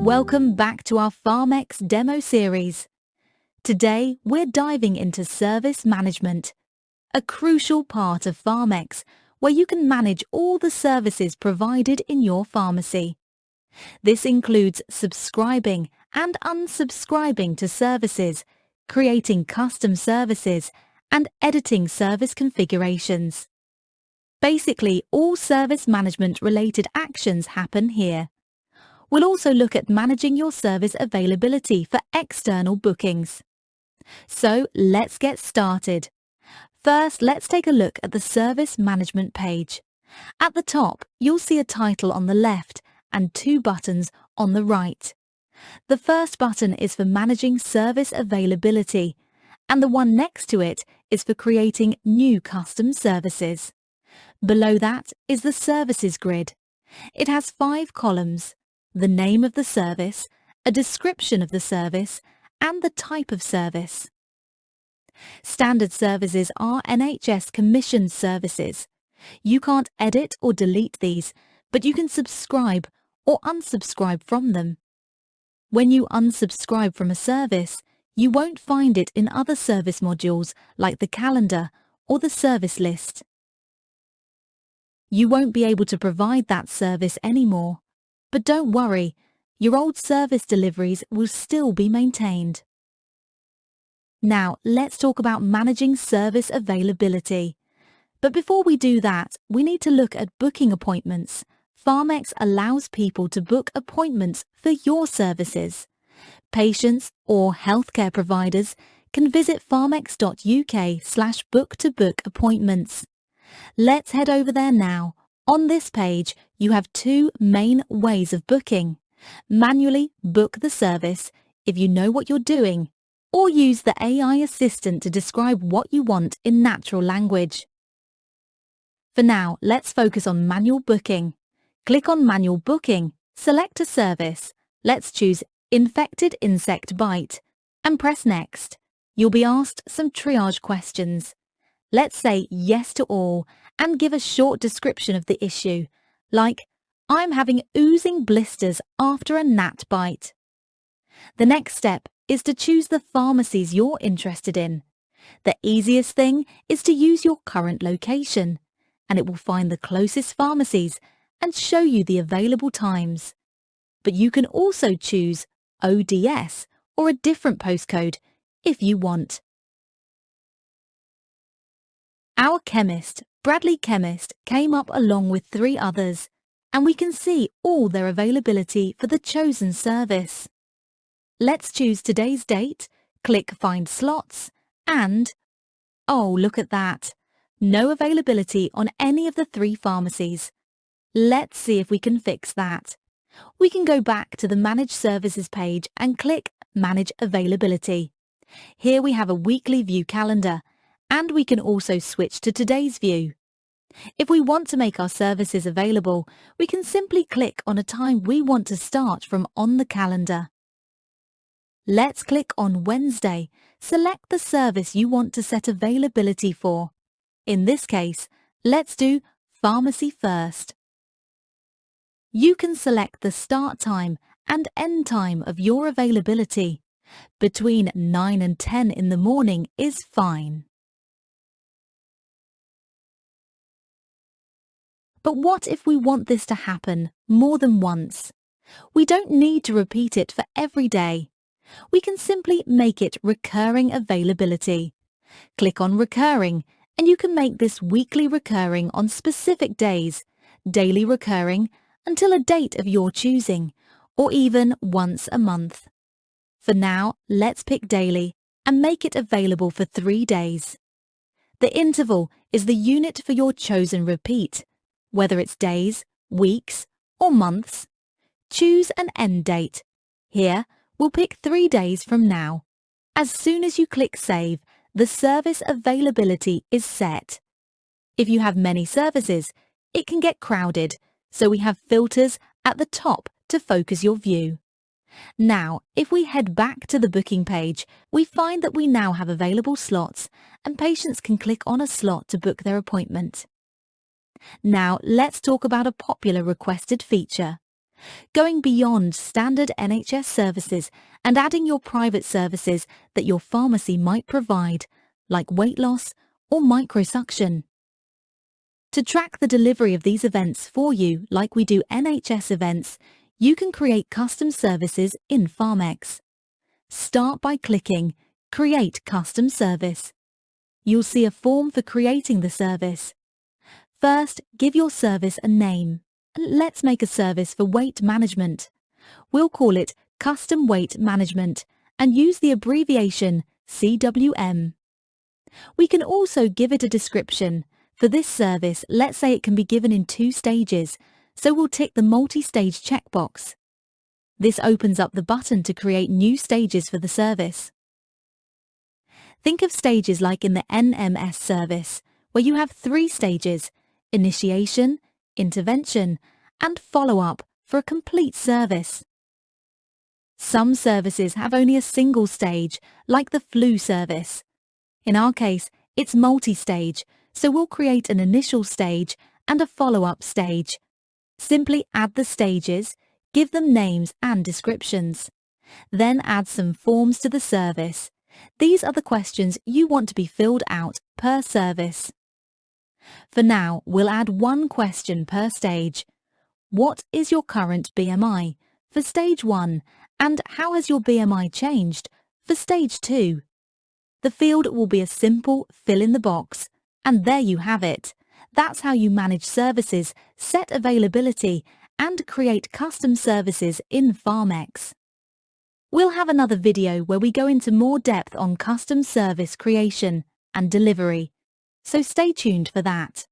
Welcome back to our PharmEx demo series. Today, we're diving into service management, a crucial part of PharmEx where you can manage all the services provided in your pharmacy. This includes subscribing and unsubscribing to services, creating custom services, and editing service configurations. Basically, all service management-related actions happen here. We'll also look at managing your service availability for external bookings. So let's get started. First, let's take a look at the service management page. At the top, you'll see a title on the left and two buttons on the right. The first button is for managing service availability, and the one next to it is for creating new custom services. Below that is the services grid. It has 5 columns: the name of the service, a description of the service, and the type of service. Standard services are NHS commissioned services. You can't edit or delete these, but you can subscribe or unsubscribe from them. When you unsubscribe from a service, you won't find it in other service modules like the calendar or the service list. You won't be able to provide that service anymore. But don't worry, your old service deliveries will still be maintained. Now, let's talk about managing service availability. But before we do that, we need to look at booking appointments. PharmEx allows people to book appointments for your services. Patients or healthcare providers can visit pharmex.uk/book-to-book appointments. Let's head over there now. On this page, you have 2 main ways of booking. Manually book the service if you know what you're doing, or use the AI assistant to describe what you want in natural language. For now, let's focus on manual booking. Click on Manual Booking, select a service. Let's choose Infected Insect Bite and press Next. You'll be asked some triage questions. Let's say yes to all and give a short description of the issue, like, I'm having oozing blisters after a gnat bite. The next step is to choose the pharmacies you're interested in. The easiest thing is to use your current location, and it will find the closest pharmacies and show you the available times. But you can also choose ODS or a different postcode if you want. Our chemist, Bradley Chemist, came up along with 3 others, and we can see all their availability for the chosen service. Let's choose today's date, click Find Slots, and oh, look at that! No availability on any of the 3 pharmacies. Let's see if we can fix that. We can go back to the Manage Services page and click Manage Availability. Here we have a weekly view calendar, and we can also switch to today's view. If we want to make our services available, we can simply click on a time we want to start from on the calendar. Let's click on Wednesday. Select the service you want to set availability for. In this case, let's do Pharmacy First. You can select the start time and end time of your availability. Between 9 and 10 in the morning is fine. But what if we want this to happen more than once? We don't need to repeat it for every day. We can simply make it recurring availability. Click on Recurring, and you can make this weekly recurring on specific days, daily recurring until a date of your choosing, or even once a month. For now, let's pick daily and make it available for 3 days. The interval is the unit for your chosen repeat, whether it's days, weeks, or months. Choose an end date. Here, we'll pick 3 days from now. As soon as you click Save, the service availability is set. If you have many services, it can get crowded, so we have filters at the top to focus your view. Now, if we head back to the booking page, we find that we now have available slots, and patients can click on a slot to book their appointment. Now, let's talk about a popular requested feature. going beyond standard NHS services and adding your private services that your pharmacy might provide, like weight loss or microsuction. To track the delivery of these events for you, like we do NHS events, you can create custom services in PharmEx. Start by clicking Create Custom Service. You'll see a form for creating the service. First, give your service a name. Let's make a service for weight management. We'll call it Custom Weight Management and use the abbreviation CWM. We can also give it a description. For this service, let's say it can be given in 2 stages, so we'll tick the multi-stage checkbox. This opens up the button to create new stages for the service. Think of stages like in the NMS service, where you have 3 stages: initiation, intervention, and follow-up for a complete service. Some services have only a single stage, like the flu service. In our case, it's multi-stage, so we'll create an initial stage and a follow-up stage. Simply add the stages, give them names and descriptions. Then add some forms to the service. These are the questions you want to be filled out per service. For now, we'll add 1 question per stage. What is your current BMI for stage 1, and how has your BMI changed for stage 2? The field will be a simple fill in the box, and there you have it. That's how you manage services, set availability, and create custom services in PharmEx. We'll have another video where we go into more depth on custom service creation and delivery, so stay tuned for that.